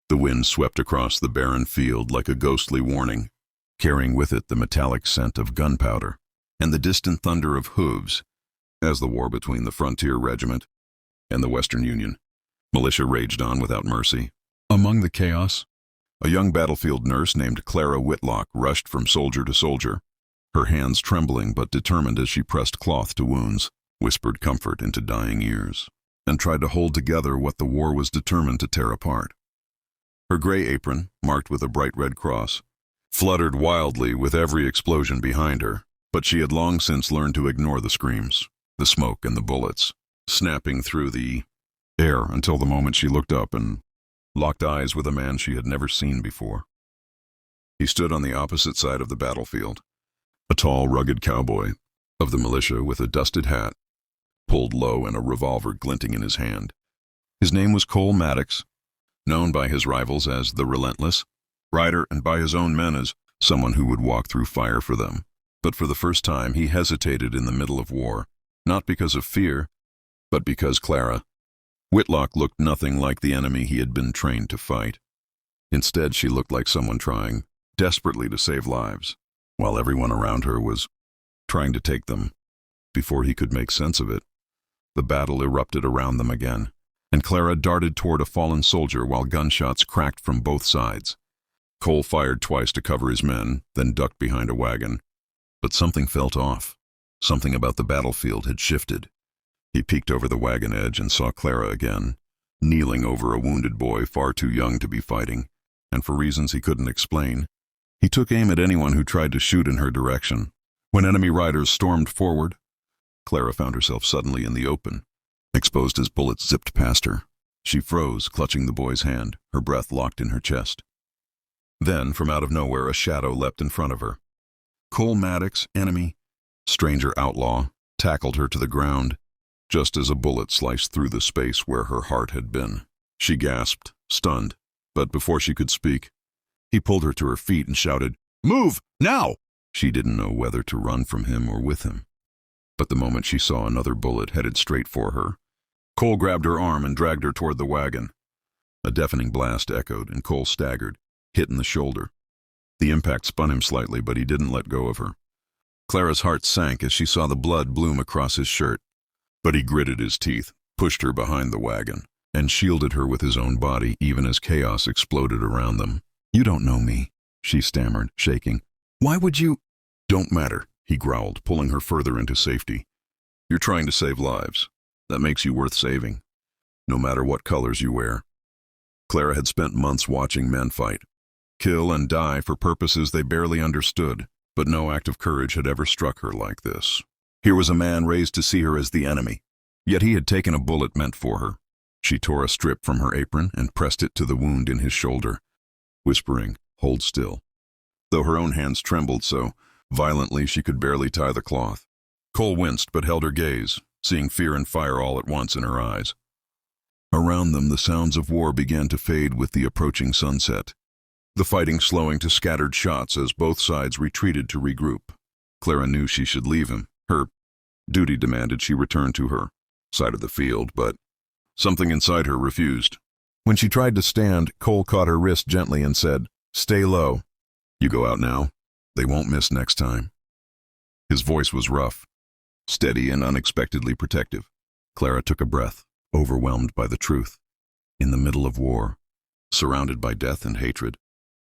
The wind swept across the barren field like a ghostly warning, carrying with it the metallic scent of gunpowder and the distant thunder of hooves as the war between the Frontier Regiment and the Western Union militia raged on without mercy. Among the chaos, a young battlefield nurse named Clara Whitlock rushed from soldier to soldier, her hands trembling but determined as she pressed cloth to wounds, whispered comfort into dying ears, and tried to hold together what the war was determined to tear apart. Her gray apron, marked with a bright red cross, fluttered wildly with every explosion behind her, but she had long since learned to ignore the screams, the smoke and the bullets, snapping through the air until the moment she looked up and locked eyes with a man she had never seen before. He stood on the opposite side of the battlefield, a tall, rugged cowboy of the militia with a dusted hat, pulled low and a revolver glinting in his hand. His name was Cole Maddox, known by his rivals as the Relentless Rider and by his own men as someone who would walk through fire for them. But for the first time he hesitated in the middle of war, not because of fear, but because Clara Whitlock looked nothing like the enemy he had been trained to fight. Instead, she looked like someone trying desperately to save lives, while everyone around her was trying to take them. Before he could make sense of it, the battle erupted around them again, and Clara darted toward a fallen soldier while gunshots cracked from both sides. Cole fired twice to cover his men, then ducked behind a wagon. But something felt off. Something about the battlefield had shifted. He peeked over the wagon edge and saw Clara again, kneeling over a wounded boy far too young to be fighting, and for reasons he couldn't explain, he took aim at anyone who tried to shoot in her direction. When enemy riders stormed forward, Clara found herself suddenly in the open, exposed as bullets zipped past her. She froze, clutching the boy's hand, her breath locked in her chest. Then, from out of nowhere, a shadow leapt in front of her. Cole Maddox, enemy, stranger outlaw, tackled her to the ground, just as a bullet sliced through the space where her heart had been. She gasped, stunned, but before she could speak, he pulled her to her feet and shouted, "Move, now!" She didn't know whether to run from him or with him. But the moment she saw another bullet headed straight for her, Cole grabbed her arm and dragged her toward the wagon. A deafening blast echoed, and Cole staggered, hit in the shoulder. The impact spun him slightly, but he didn't let go of her. Clara's heart sank as she saw the blood bloom across his shirt. But he gritted his teeth, pushed her behind the wagon, and shielded her with his own body even as chaos exploded around them. "You don't know me," she stammered, shaking. "Why would you—" "Don't matter," he growled, pulling her further into safety. "You're trying to save lives. That makes you worth saving, no matter what colors you wear." Clara had spent months watching men fight, kill and die for purposes they barely understood, but no act of courage had ever struck her like this. Here was a man raised to see her as the enemy, yet he had taken a bullet meant for her. She tore a strip from her apron and pressed it to the wound in his shoulder, whispering, "Hold still," though her own hands trembled so violently she could barely tie the cloth. Cole winced but held her gaze, seeing fear and fire all at once in her eyes. Around them, the sounds of war began to fade with the approaching sunset, the fighting slowing to scattered shots as both sides retreated to regroup. Clara knew she should leave him. Her duty demanded she return to her side of the field, but something inside her refused. When she tried to stand, Cole caught her wrist gently and said, "Stay low. You go out now. They won't miss next time." His voice was rough, steady and unexpectedly protective. Clara took a breath, overwhelmed by the truth. In the middle of war, surrounded by death and hatred,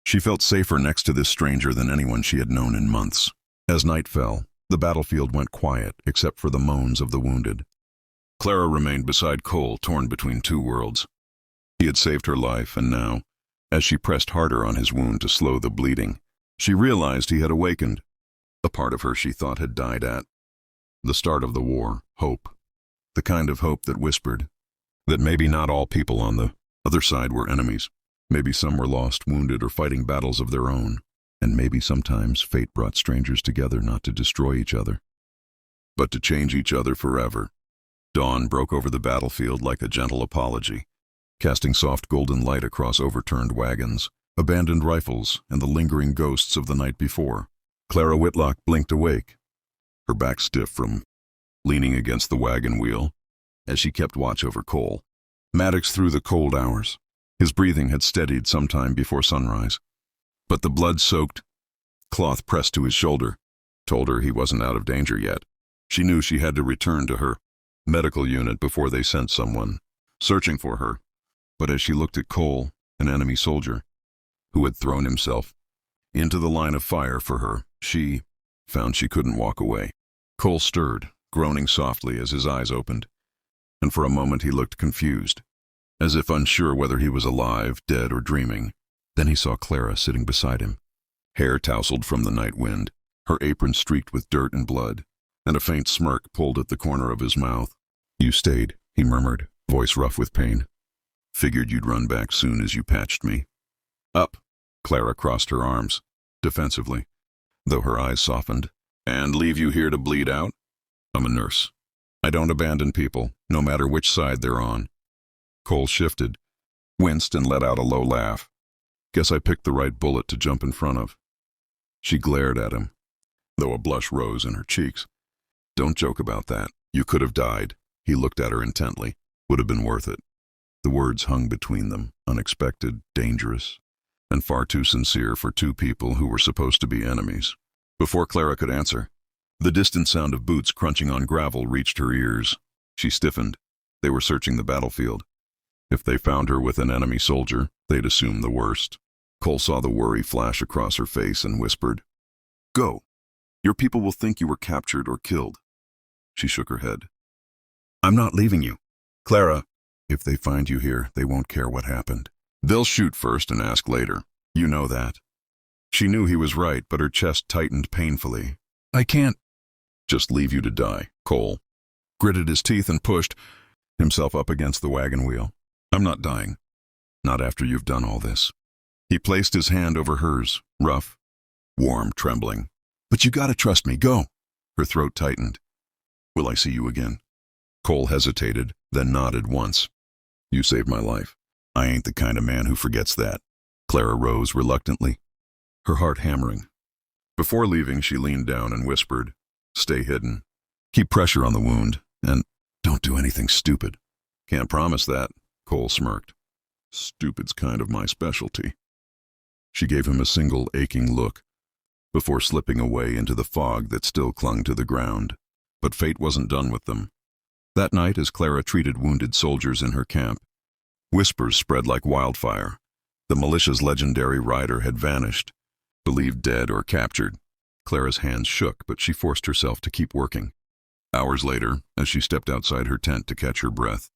she felt safer next to this stranger than anyone she had known in months. As night fell, the battlefield went quiet except for the moans of the wounded. Clara remained beside Cole, torn between two worlds. He had saved her life, and now, as she pressed harder on his wound to slow the bleeding, she realized he had awakened. A part of her she thought had died at the start of the war, hope. The kind of hope that whispered that maybe not all people on the other side were enemies. Maybe some were lost, wounded, or fighting battles of their own. And maybe sometimes fate brought strangers together not to destroy each other, but to change each other forever. Dawn broke over the battlefield like a gentle apology, casting soft golden light across overturned wagons, abandoned rifles, and the lingering ghosts of the night before. Clara Whitlock blinked awake, her back stiff from leaning against the wagon wheel, as she kept watch over Cole. Maddox through the cold hours, His breathing had steadied some time before sunrise. But the blood-soaked cloth pressed to his shoulder told her he wasn't out of danger yet. She knew she had to return to her medical unit before they sent someone searching for her. But as she looked at Cole, an enemy soldier, who had thrown himself into the line of fire for her, she found she couldn't walk away. Cole stirred, groaning softly as his eyes opened, and for a moment he looked confused, as if unsure whether he was alive, dead, or dreaming. Then he saw Clara sitting beside him, hair tousled from the night wind, her apron streaked with dirt and blood, and a faint smirk pulled at the corner of his mouth. "You stayed," he murmured, voice rough with pain. "Figured you'd run back soon as you patched me." "Up." Clara crossed her arms, defensively, though her eyes softened. "And leave you here to bleed out?" "I'm a nurse. I don't abandon people, no matter which side they're on." Cole shifted, winced, and let out a low laugh. "Guess I picked the right bullet to jump in front of." She glared at him, though a blush rose in her cheeks. "Don't joke about that. You could have died." He looked at her intently. "Would have been worth it." The words hung between them, unexpected, dangerous, and far too sincere for two people who were supposed to be enemies. Before Clara could answer, the distant sound of boots crunching on gravel reached her ears. She stiffened. They were searching the battlefield. If they found her with an enemy soldier, they'd assume the worst. Cole saw the worry flash across her face and whispered, "Go. Your people will think you were captured or killed." She shook her head. "I'm not leaving you. Clara, if they find you here, they won't care what happened. They'll shoot first and ask later. You know that." She knew he was right, but her chest tightened painfully. "I can't just leave you to die." Cole gritted his teeth and pushed himself up against the wagon wheel. "I'm not dying. Not after you've done all this." He placed his hand over hers, rough, warm, trembling. "But you gotta trust me. Go." Her throat tightened. "Will I see you again?" Cole hesitated, then nodded once. "You saved my life. I ain't the kind of man who forgets that." Clara rose reluctantly, her heart hammering. Before leaving, she leaned down and whispered, "Stay hidden. Keep pressure on the wound, and don't do anything stupid." "Can't promise that," Cole smirked. "Stupid's kind of my specialty." She gave him a single aching look before slipping away into the fog that still clung to the ground. But fate wasn't done with them. That night, as Clara treated wounded soldiers in her camp, whispers spread like wildfire. The militia's legendary rider had vanished, believed dead or captured. Clara's hands shook, but she forced herself to keep working. Hours later, as she stepped outside her tent to catch her breath,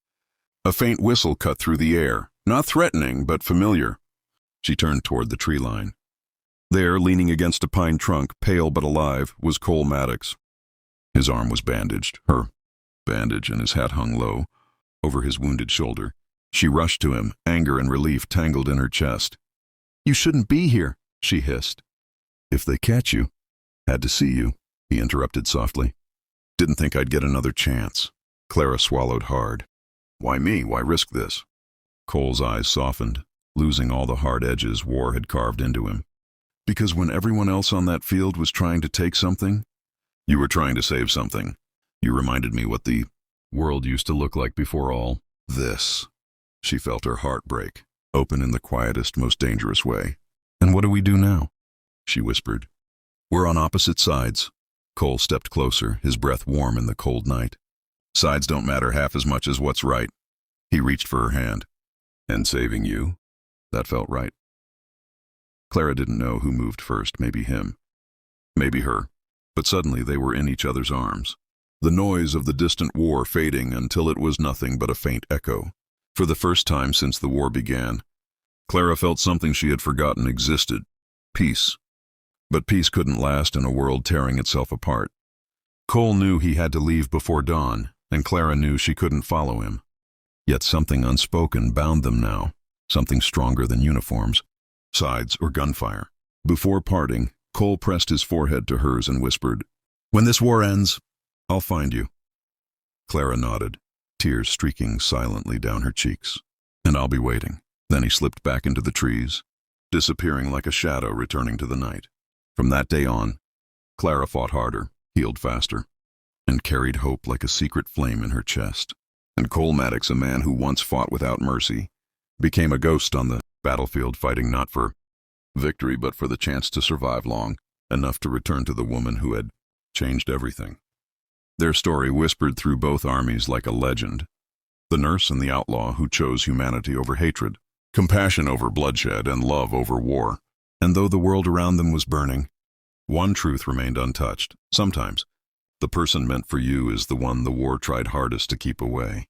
a faint whistle cut through the air, not threatening, but familiar. She turned toward the tree line. There, leaning against a pine trunk, pale but alive, was Cole Maddox. His arm was bandaged, her bandage, and his hat hung low over his wounded shoulder. She rushed to him, anger and relief tangled in her chest. "You shouldn't be here," she hissed. "If they catch you, had to see you," he interrupted softly. "Didn't think I'd get another chance." Clara swallowed hard. "Why me? Why risk this?" Cole's eyes softened, losing all the hard edges war had carved into him. "Because when everyone else on that field was trying to take something, you were trying to save something. You reminded me what the world used to look like before all this." She felt her heart break, open in the quietest, most dangerous way. "And what do we do now?" she whispered. "We're on opposite sides." Cole stepped closer, his breath warm in the cold night. "Sides don't matter half as much as what's right." He reached for her hand. "And saving you?" That felt right. Clara didn't know who moved first, maybe him, maybe her. But suddenly they were in each other's arms, the noise of the distant war fading until it was nothing but a faint echo. For the first time since the war began, Clara felt something she had forgotten existed: peace. But peace couldn't last in a world tearing itself apart. Cole knew he had to leave before dawn, and Clara knew she couldn't follow him. Yet something unspoken bound them now, something stronger than uniforms, sides, or gunfire. Before parting, Cole pressed his forehead to hers and whispered, "When this war ends, I'll find you." Clara nodded, tears streaking silently down her cheeks. "And I'll be waiting." Then he slipped back into the trees, disappearing like a shadow returning to the night. From that day on, Clara fought harder, healed faster, and carried hope like a secret flame in her chest. And Cole Maddox, a man who once fought without mercy, became a ghost on the battlefield, fighting not for victory but for the chance to survive long enough to return to the woman who had changed everything. Their story whispered through both armies like a legend. The nurse and the outlaw who chose humanity over hatred, compassion over bloodshed, and love over war. And though the world around them was burning, one truth remained untouched. Sometimes, the person meant for you is the one the war tried hardest to keep away.